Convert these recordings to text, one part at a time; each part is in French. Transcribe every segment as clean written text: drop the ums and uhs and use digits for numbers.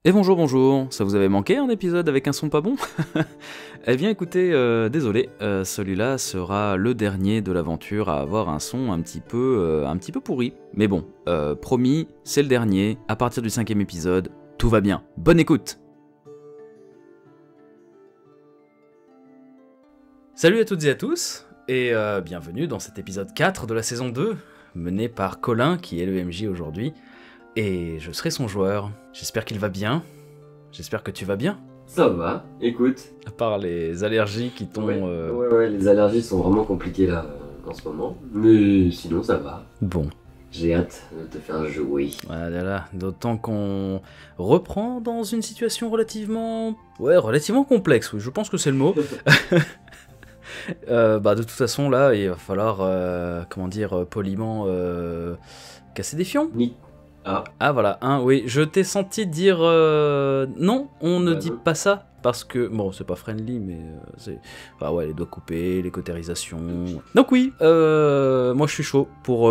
Et bonjour, bonjour, ça vous avait manqué un épisode avec un son pas bon? Eh bien écoutez, désolé, celui-là sera le dernier de l'aventure à avoir un son un petit peu pourri. Mais bon, promis, c'est le dernier, à partir du 5e épisode, tout va bien. Bonne écoute! Salut à toutes et à tous, et bienvenue dans cet épisode 4 de la saison 2, mené par Colin, qui est le MJ aujourd'hui, et je serai son joueur. J'espère qu'il va bien, j'espère que tu vas bien. Ça va, écoute. À part les allergies qui t'ont... Ouais, les allergies sont vraiment compliquées là, en ce moment. Mais sinon, ça va. Bon. J'ai hâte de te faire jouer. Voilà, d'autant qu'on reprend dans une situation relativement complexe, oui, je pense que c'est le mot. De toute façon, là, il va falloir, poliment casser des fions. Ah voilà, hein, oui, je t'ai senti dire non, on ne dit pas ça, parce que, bon, c'est pas friendly, mais c'est... Enfin ouais, les doigts coupés, les cautérisations... Donc oui, moi je suis chaud pour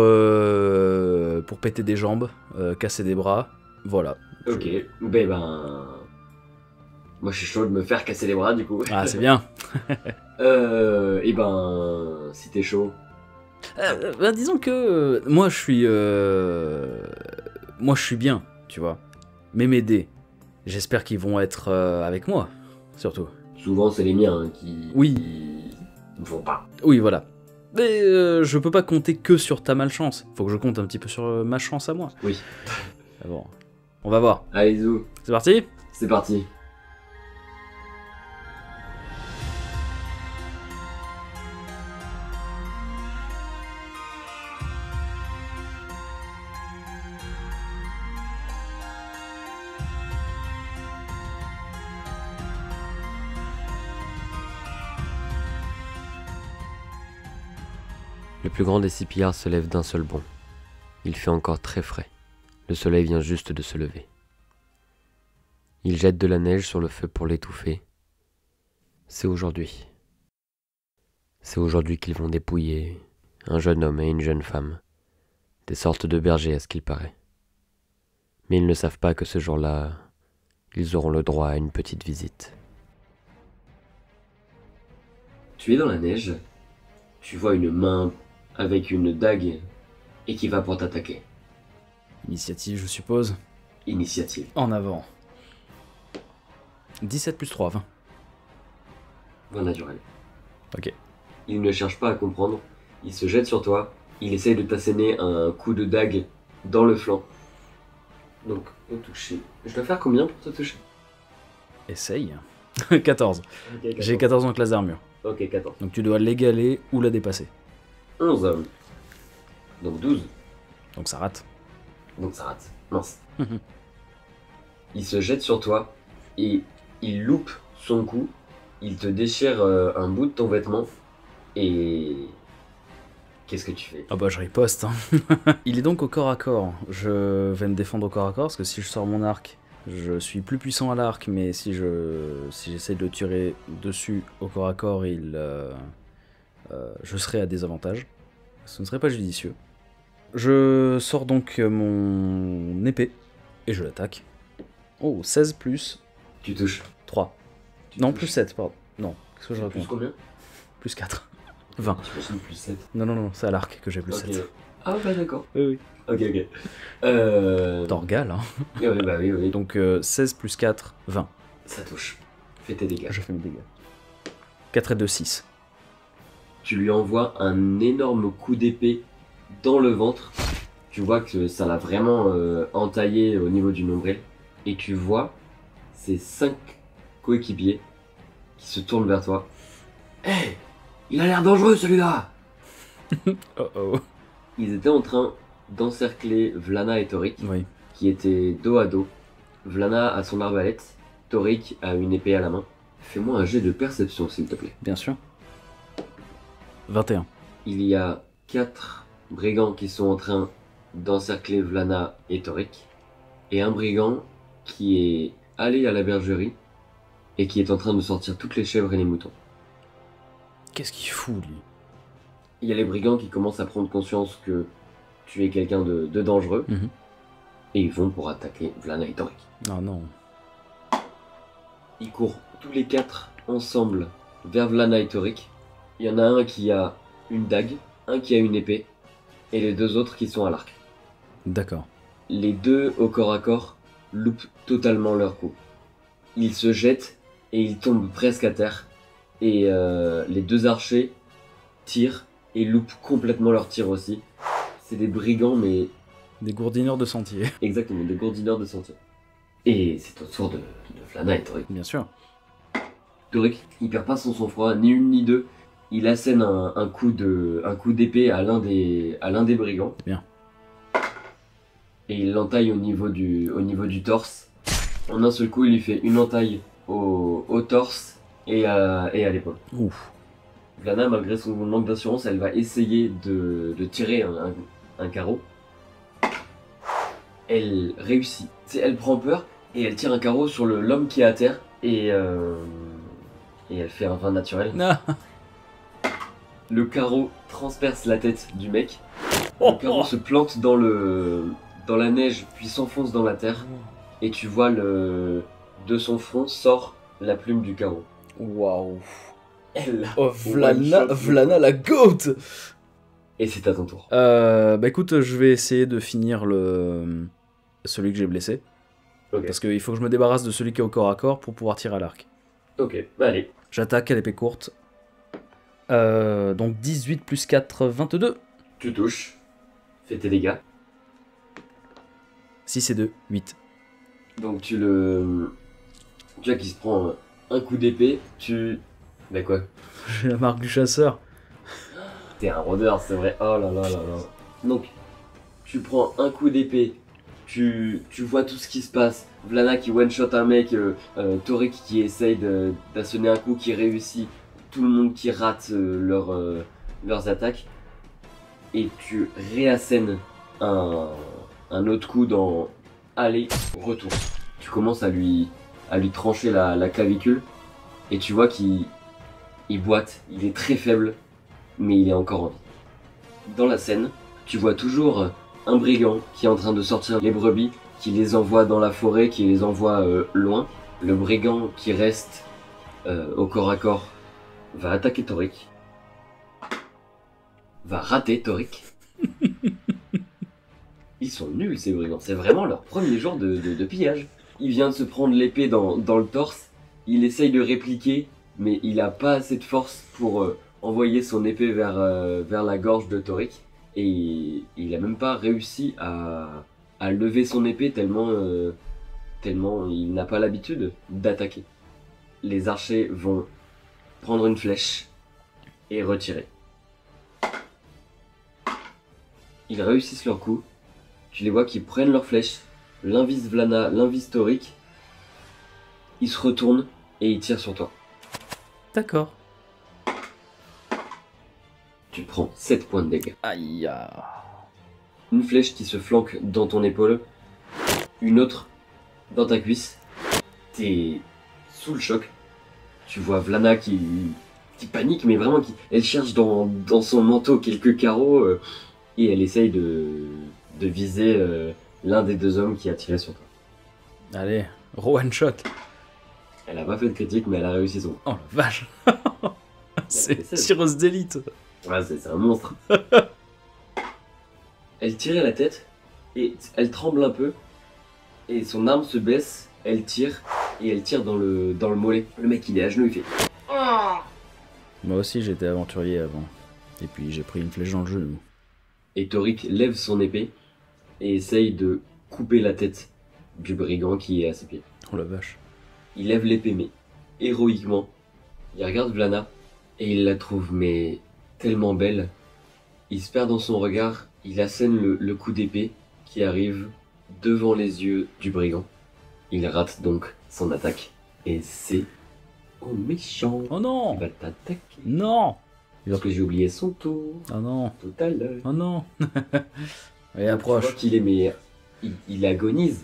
péter des jambes, casser des bras, voilà. Ok, moi je suis chaud de me faire casser les bras du coup. Ah, c'est bien. Si t'es chaud... Disons que moi je suis bien, tu vois. Mais mes dés, j'espère qu'ils vont être avec moi, surtout. Souvent c'est les miens qui... Oui. Qui ne vont pas. Oui, voilà. Mais je peux pas compter que sur ta malchance. Faut que je compte un petit peu sur ma chance à moi. Oui. Bon, on va voir. Allez, zou. C'est parti ? C'est parti. Le plus grand des 6 pillards se lève d'un seul bond. Il fait encore très frais. Le soleil vient juste de se lever. Il jette de la neige sur le feu pour l'étouffer. C'est aujourd'hui. C'est aujourd'hui qu'ils vont dépouiller un jeune homme et une jeune femme, des sortes de bergers à ce qu'il paraît. Mais ils ne savent pas que ce jour-là, ils auront le droit à une petite visite. Tu es dans la neige, tu vois une main avec une dague et qui va pour t'attaquer. Initiative, je suppose. Initiative. En avant. 17 plus 3, 20. 20 naturel. Ok. Il ne cherche pas à comprendre, il se jette sur toi, il essaye de t'asséner un coup de dague dans le flanc. Donc, au toucher. Je dois faire combien pour te toucher? Essaye. 14. Okay, J'ai 14 en classe d'armure. Ok, 14. Donc tu dois l'égaler ou la dépasser. 11 hommes. Donc 12. Donc ça rate. Donc ça rate. Mince. Il se jette sur toi et il loupe son coup. Il te déchire un bout de ton vêtement. Et... Qu'est-ce que tu fais? Ah bah je riposte. Hein. Il est donc au corps à corps. Je vais me défendre au corps à corps parce que si je sors mon arc, je suis plus puissant à l'arc, mais si j'essaie de le tirer dessus au corps à corps, je serai à désavantage. Ce ne serait pas judicieux. Je sors donc mon épée et je l'attaque. Oh, 16 plus... Tu touches. 3. Non, plus 7, pardon. Non, qu'est-ce que je Plus raconte? combien? Plus 4. 20. J'imagine plus 7. Non, c'est à l'arc que j'ai plus Ok. 7. Ah bah d'accord. Oui. Ok. T'orgales, hein. Oui. Donc 16 plus 4, 20. Ça touche. Fais tes dégâts. Je fais mes dégâts. 4 et 2, 6. Tu lui envoies un énorme coup d'épée dans le ventre. Tu vois que ça l'a vraiment entaillé au niveau du nombril. Et tu vois ces 5 coéquipiers qui se tournent vers toi. Hé, il a l'air dangereux celui-là. Oh. Ils étaient en train d'encercler Vlana et Torik, Oui. qui étaient dos à dos. Vlana a son arbalète, Torik a une épée à la main. Fais-moi un jet de perception s'il te plaît. Bien sûr. 21. Il y a 4 brigands qui sont en train d'encercler Vlana et Torik, et un brigand qui est allé à la bergerie et qui est en train de sortir toutes les chèvres et les moutons. Qu'est-ce qu'il fout, lui? Il y a les brigands qui commencent à prendre conscience que tu es quelqu'un de dangereux, et ils vont pour attaquer Vlana et Torik. Ah non. Ils courent tous les 4 ensemble vers Vlana et Torik. Il y en a un qui a une dague, un qui a une épée, et les 2 autres qui sont à l'arc. D'accord. Les 2 au corps à corps loupent totalement leur coup. Ils se jettent et ils tombent presque à terre. Et les 2 archers tirent et loupent complètement leur tir aussi. C'est des brigands, mais... Des gourdineurs de sentier. Exactement, des gourdineurs de sentier. Et c'est au tour de Vlana et Torik. Bien sûr. Torik, il perd pas son sang-froid, ni une ni deux. Il assène un coup d'épée à l'un des brigands. Bien. Et il l'entaille au niveau du torse. En un seul coup, il lui fait une entaille au torse et à l'épaule. Ouf. Vlana, malgré son manque d'assurance, elle va essayer de tirer un carreau. Elle réussit. Elle prend peur et elle tire un carreau sur l'homme qui est à terre et elle fait un 20 naturel. Ah. Le carreau transperce la tête du mec. Le carreau se plante dans la neige puis s'enfonce dans la terre. Et tu vois de son front sort la plume du carreau. Waouh. Elle. Oh, Vlana la goat. Et c'est à ton tour. Bah écoute, je vais essayer de finir celui que j'ai blessé. Ok. Parce qu'il faut que je me débarrasse de celui qui est au corps à corps pour pouvoir tirer à l'arc. Ok, bah allez. J'attaque à l'épée courte. Donc 18 plus 4, 22. Tu touches. Fais tes dégâts. 6 et 2, 8. Donc tu vois qu'il se prend un coup d'épée. Bah quoi? J'ai la marque du chasseur. T'es un rôdeur, c'est vrai. Oh là là là là. Donc, tu prends un coup d'épée, tu vois tout ce qui se passe. Vlana qui one-shot un mec, Torik qui essaye d'assonner un coup, qui réussit. Tout le monde qui rate leurs attaques. Et tu réassènes un autre coup dans aller, retour. Tu commences à lui trancher la clavicule. Et tu vois qu'il boite, il est très faible. Mais il est encore en vie. Dans la scène, tu vois toujours un brigand qui est en train de sortir les brebis, qui les envoie dans la forêt, qui les envoie loin. Le brigand qui reste au corps à corps va attaquer Torik. Va rater Torik. Ils sont nuls ces brigands, c'est vraiment leur premier jour de pillage. Il vient de se prendre l'épée dans le torse, il essaye de répliquer, mais il a pas assez de force pour... envoyer son épée vers la gorge de Torik et il a même pas réussi à lever son épée tellement il n'a pas l'habitude d'attaquer. Les archers vont prendre une flèche et retirer. Ils réussissent leur coup. Tu les vois qui prennent leur flèche. L'un vise Vlana, l'un vise Torik. Ils se retournent et ils tirent sur toi. D'accord. Tu prends 7 points de dégâts. Aïe. Une flèche qui se flanque dans ton épaule, une autre dans ta cuisse. T'es sous le choc. Tu vois Vlana qui panique, mais vraiment elle cherche dans son manteau quelques carreaux et elle essaye de viser l'un des 2 hommes qui a tiré sur toi. Allez, one shot. Elle a pas fait de critique, mais elle a réussi son. Oh la vache. C'est tireuse d'élite. Ouais, c'est un monstre. Elle tirait la tête et elle tremble un peu et son arme se baisse, elle tire et elle tire dans le mollet. Le mec il est à genoux, il fait. Moi aussi j'étais aventurier avant et puis j'ai pris une flèche dans le genou. Et Torik lève son épée et essaye de couper la tête du brigand qui est à ses pieds. Oh la vache. Il lève l'épée mais héroïquement. Il regarde Vlana et il la trouve mais tellement belle. Il se perd dans son regard, il assène le coup d'épée qui arrive devant les yeux du brigand. Il rate donc son attaque. Et c'est au méchant Oh non qui va t'attaquer. Non Parce que j'ai oublié son tour Oh non tout à l'heure. Oh non Et Tu approche. vois qu'il est mais il agonise.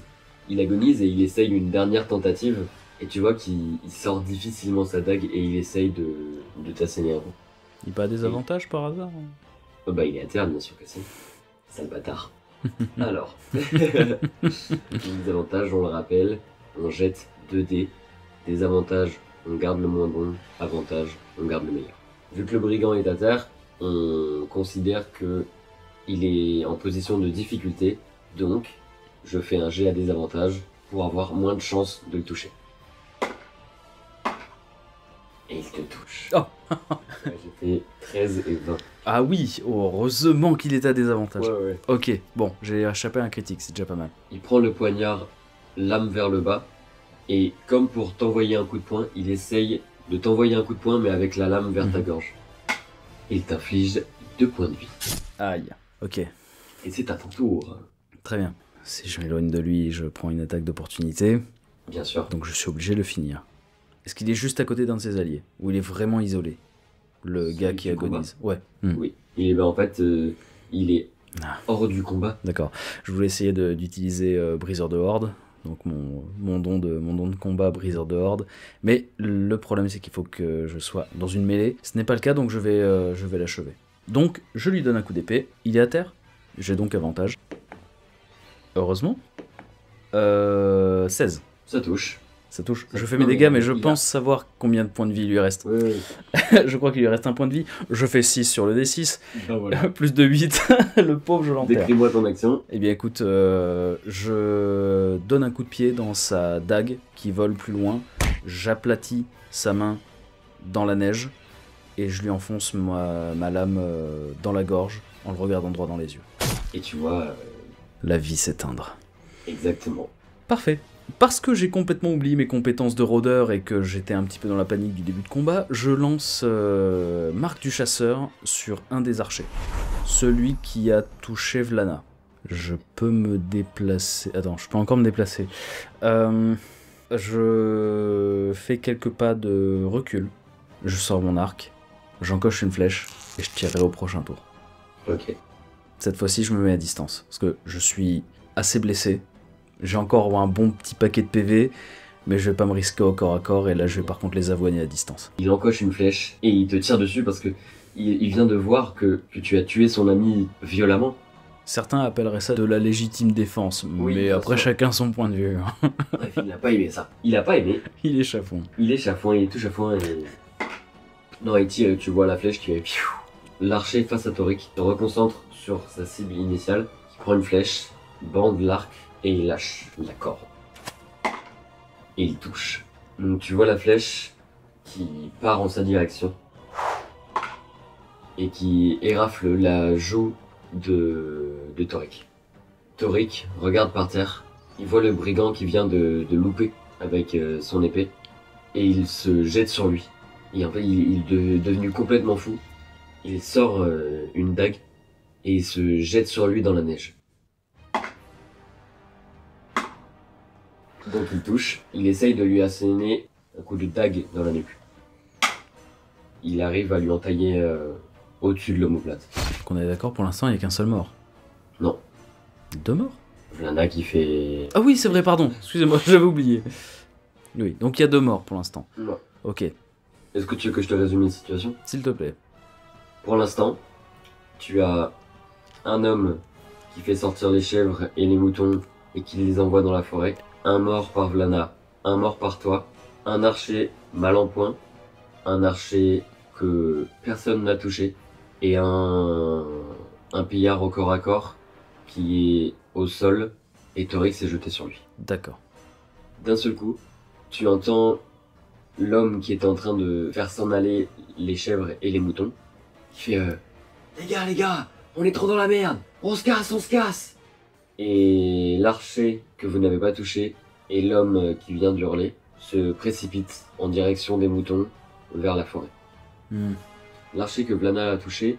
Il agonise et il essaye une dernière tentative. Et tu vois qu'il sort difficilement sa dague et il essaye de t'asséner un coup. Il pas des avantages par hasard? Oh bah il est à terre bien sûr que si. Sale bâtard. Alors, les avantages, on le rappelle, on jette 2 dés Désavantage, on garde le moins bon. Avantage, on garde le meilleur. Vu que le brigand est à terre, on considère que il est en position de difficulté. Donc, je fais un jet à désavantage pour avoir moins de chances de le toucher. Et il te touche. Oh. J'ai fait 13 et 20. Ah oui, heureusement qu'il est à désavantage. Ouais. Ok, bon, j'ai échappé à un critique, c'est déjà pas mal. Il prend le poignard, lame vers le bas, et comme pour t'envoyer un coup de poing, il essaye de t'envoyer un coup de poing, mais avec la lame vers ta gorge. Il t'inflige 2 points de vie. Aïe, ok. Et c'est à ton tour. Très bien. Si je m'éloigne de lui, je prends une attaque d'opportunité. Bien sûr. Donc je suis obligé de le finir. Est-ce qu'il est juste à côté d'un de ses alliés? Ou il est vraiment isolé? Le gars qui agonise. Ouais. Oui. Et ben en fait, il est hors du combat. D'accord. Je voulais essayer d'utiliser Briseur de Horde. Donc mon don de combat Briseur de Horde. Mais le problème c'est qu'il faut que je sois dans une mêlée. Ce n'est pas le cas, donc je vais l'achever. Donc je lui donne un coup d'épée. Il est à terre. J'ai donc avantage. Heureusement. 16. Ça touche. Ça touche. Je fais mes dégâts, mais je pense savoir combien de points de vie il lui reste. Oui. Je crois qu'il lui reste un point de vie. Je fais 6 sur le D6. Ben voilà. Plus de 8. Le pauvre, je l'enterre. Décris-moi ton action. Eh bien écoute, je donne un coup de pied dans sa dague qui vole plus loin. J'aplatis sa main dans la neige. Et je lui enfonce ma lame dans la gorge en le regardant droit dans les yeux. Et tu vois... La vie s'éteindre. Exactement. Parfait. Parce que j'ai complètement oublié mes compétences de rôdeur et que j'étais un petit peu dans la panique du début de combat, je lance Marque du Chasseur sur un des archers. Celui qui a touché Vlana. Je peux me déplacer... Attends, je peux encore me déplacer. Je fais quelques pas de recul. Je sors mon arc. J'encoche une flèche et je tirerai au prochain tour. Ok. Cette fois-ci, je me mets à distance. Parce que je suis assez blessé. J'ai encore un bon petit paquet de PV, mais je vais pas me risquer au corps à corps, et là je vais par contre les avoigner à distance. Il encoche une flèche et il te tire dessus parce que il vient de voir que tu as tué son ami violemment. Certains appelleraient ça de la légitime défense, Oui, mais après chacun son point de vue. Bref, il n'a pas aimé ça. Il a pas aimé. Il est chafouin. Il est chafouin, il est tout chafouin et... Non, il tire et tu vois la flèche qui va... L'archer face à Toric se reconcentre sur sa cible initiale, qui prend une flèche, bande l'arc, et il lâche la corde. Et il touche. Donc tu vois la flèche qui part en sa direction. Et qui érafle la joue de Toric. Toric regarde par terre. Il voit le brigand qui vient de louper avec son épée. Et il se jette sur lui. Et en fait il est devenu complètement fou. Il sort une dague. Et il se jette sur lui dans la neige. Donc il touche, il essaye de lui asséner un coup de dague dans la nuque. Il arrive à lui entailler au-dessus de l'omoplate. Donc on est d'accord, pour l'instant il n'y a qu'un seul mort. Non. 2 morts? Vlana qui fait... Ah oui c'est vrai, pardon, excusez-moi, j'avais oublié. Oui, donc il y a 2 morts pour l'instant. Non. Ok, Est-ce que tu veux que je te résume la situation? s'il te plaît. Pour l'instant, tu as un homme qui fait sortir les chèvres et les moutons et qui les envoie dans la forêt. Un mort par Vlana, un mort par toi, un archer mal en point, un archer que personne n'a touché, et un pillard au corps à corps qui est au sol, et Toric s'est jeté sur lui. D'accord. D'un seul coup, tu entends l'homme qui est en train de faire s'en aller les chèvres et les moutons, qui fait les gars, on est trop dans la merde, on se casse! Et l'archer que vous n'avez pas touché et l'homme qui vient d'hurler se précipitent en direction des moutons vers la forêt. L'archer que Vlana a touché,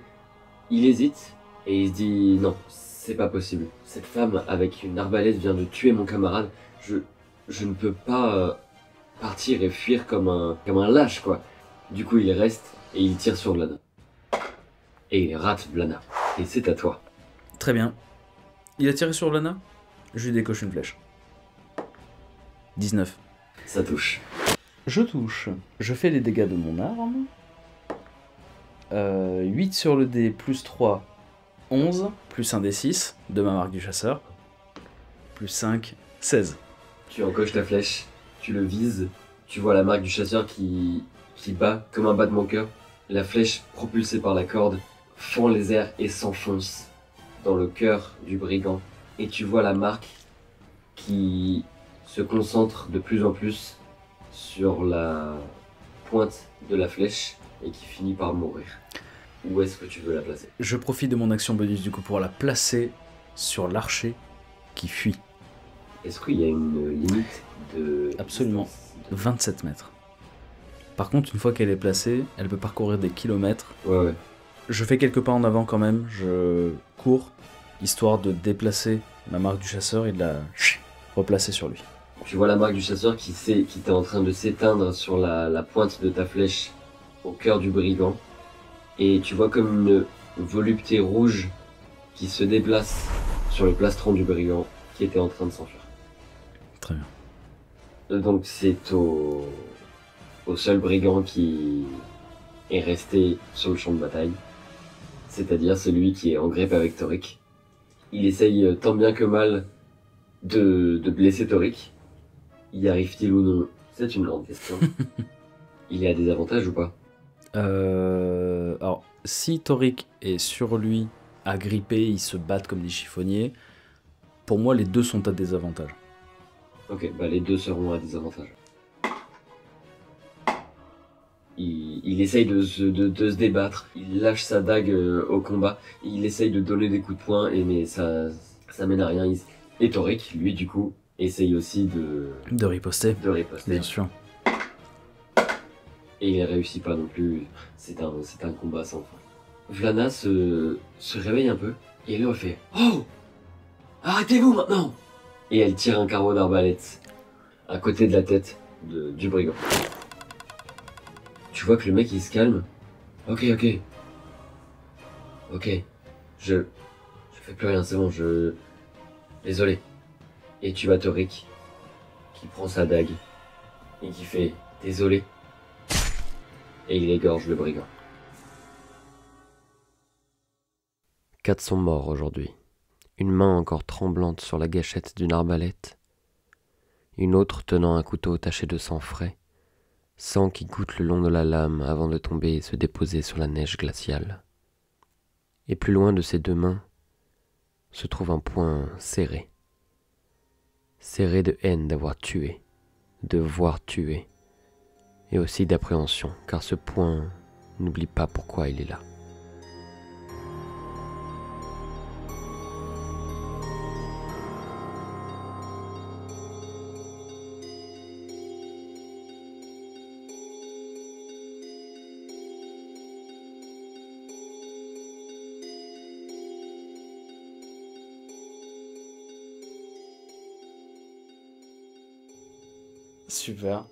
il hésite et il se dit non, c'est pas possible. Cette femme avec une arbalète vient de tuer mon camarade. Je ne peux pas partir et fuir comme un lâche quoi. Du coup il reste et il tire sur Vlana. Et il rate Vlana. Et c'est à toi. Très bien. Il a tiré sur Lana? Je lui décoche une flèche. 19. Ça touche. Je touche. Je fais les dégâts de mon arme. 8 sur le dé, plus 3, 11, plus 1 des 6 de ma marque du chasseur. Plus 5, 16. Tu encoches ta flèche, tu le vises, Tu vois la marque du chasseur qui bat comme un battement de cœur. La flèche propulsée par la corde fend les airs et s'enfonce dans le cœur du brigand. Et tu vois la marque qui se concentre de plus en plus sur la pointe de la flèche et qui finit par mourir. Où est-ce que tu veux la placer? Je profite de mon action bonus du coup pour la placer sur l'archer qui fuit. Est-ce qu'il y a une limite de... Absolument. 27 mètres. Par contre, une fois qu'elle est placée, elle peut parcourir des kilomètres. Ouais. Je fais quelques pas en avant quand même, je cours, histoire de déplacer ma marque du chasseur et de la replacer sur lui. Tu vois la marque du chasseur qui était en train de s'éteindre sur la pointe de ta flèche au cœur du brigand. Et tu vois comme une volupté rouge qui se déplace sur le plastron du brigand qui était en train de s'enfuir. Très bien. Donc c'est au seul brigand qui est resté sur le champ de bataille, c'est-à-dire celui qui est en grippe avec Torik. Il essaye tant bien que mal de blesser Torik. Y arrive-t-il ou non? C'est une grande question. Il y a des avantages ou pas? Alors, si Torik est sur lui, agrippé, ils se battent comme des chiffonniers, pour moi les deux sont à désavantage. Ok, bah les deux seront à désavantage. Il essaye de se débattre, il lâche sa dague au combat, il essaye de donner des coups de poing, mais ça mène à rien. Et Torik, lui du coup, essaye aussi de riposter. Bien sûr. Et il réussit pas non plus, c'est un combat sans fin. Vlana se réveille un peu, et elle fait « Oh! Arrêtez-vous maintenant !» Et elle tire un carreau d'arbalète à côté de la tête du brigand. Tu vois que le mec il se calme. Ok. Je fais plus rien, c'est bon, Désolé. Et tu vois Torik qui prend sa dague et qui fait désolé. Et il égorge le brigand. 4 sont morts aujourd'hui. Une main encore tremblante sur la gâchette d'une arbalète, une autre tenant un couteau taché de sang frais, sang qui goutte le long de la lame avant de tomber et se déposer sur la neige glaciale. Et plus loin de ces deux mains se trouve un poing serré de haine d'avoir tué, de voir tuer, et aussi d'appréhension, car ce poing n'oublie pas pourquoi il est là. Super.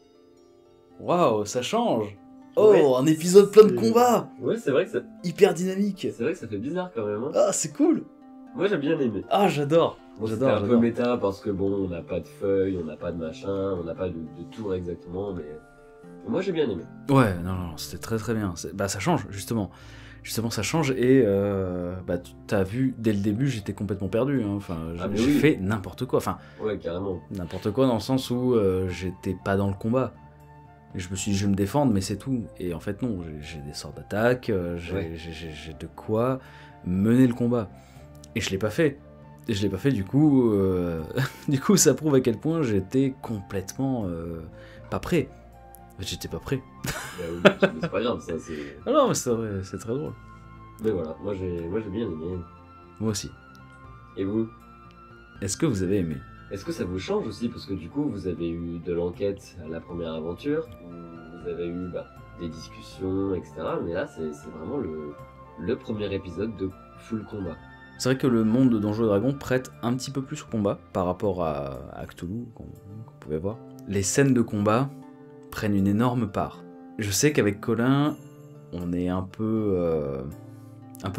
Waouh, ça change. Oh, ouais, un épisode plein de combats. Ouais, c'est vrai que ça... Hyper dynamique. C'est vrai que ça fait bizarre quand même. Hein. Ah, c'est cool. Moi, j'ai bien aimé. Ah, j'adore. Bon, c'était un peu méta parce que bon, on n'a pas de feuilles, on n'a pas de machin, on n'a pas de tour exactement, mais moi, j'ai bien aimé. Ouais, non, c'était très très bien. Bah, ça change, justement. Justement, ça change et bah, t'as vu, dès le début, j'étais complètement perdu. Hein. Enfin, j'ai fait n'importe quoi. Enfin, ouais, carrément. N'importe quoi dans le sens où j'étais pas dans le combat. Et je me suis dit, je vais me défendre, mais c'est tout. Et en fait, non, j'ai des sorts d'attaque, j'ai de quoi mener le combat. Et je l'ai pas fait. Et je l'ai pas fait, du coup, ça prouve à quel point j'étais complètement pas prêt. J'étais pas prêt. Bah oui, c'est pas grave, ça, c'est... Ah non, mais c'est vrai, c'est très drôle. Mais voilà, moi j'ai bien aimé. Moi aussi. Et vous? Est-ce que vous avez aimé? Est-ce que ça vous change aussi? Parce que du coup, vous avez eu de l'enquête à la première aventure, vous avez eu des discussions, etc. Mais là, c'est vraiment le premier épisode de full combat. C'est vrai que le monde de Donjons et Dragons prête un petit peu plus au combat par rapport à Cthulhu, qu'on pouvait voir. Les scènes de combat prennent une énorme part. Je sais qu'avec Colin, on est un peu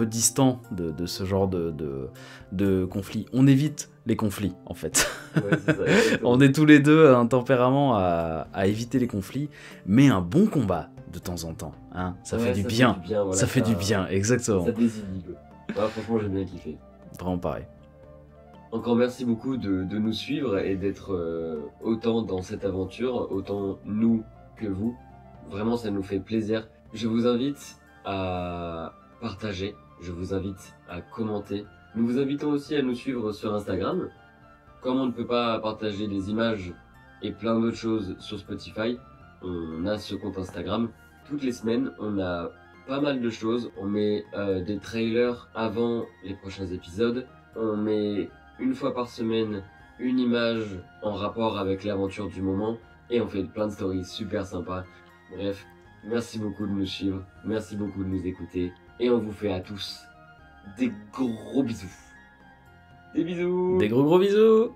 distant de ce genre de conflit. On évite les conflits, en fait. Ouais, c'est ça, on est tous les deux un tempérament à éviter les conflits, mais un bon combat de temps en temps, hein, ça fait du bien. Voilà, ça fait du bien, exactement. Ça désinhibe. Ouais, franchement, j'ai bien kiffé. Vraiment pareil. Encore merci beaucoup de nous suivre et d'être autant dans cette aventure, autant nous que vous. Vraiment, ça nous fait plaisir. Je vous invite à partager, je vous invite à commenter. Nous vous invitons aussi à nous suivre sur Instagram. Comme on ne peut pas partager des images et plein d'autres choses sur Spotify, on a ce compte Instagram. Toutes les semaines, on a pas mal de choses. On met des trailers avant les prochains épisodes. On met une fois par semaine une image en rapport avec l'aventure du moment. Et on fait plein de stories super sympas. Bref, merci beaucoup de nous suivre. Merci beaucoup de nous écouter. Et on vous fait à tous des gros bisous. Des bisous. Des gros bisous.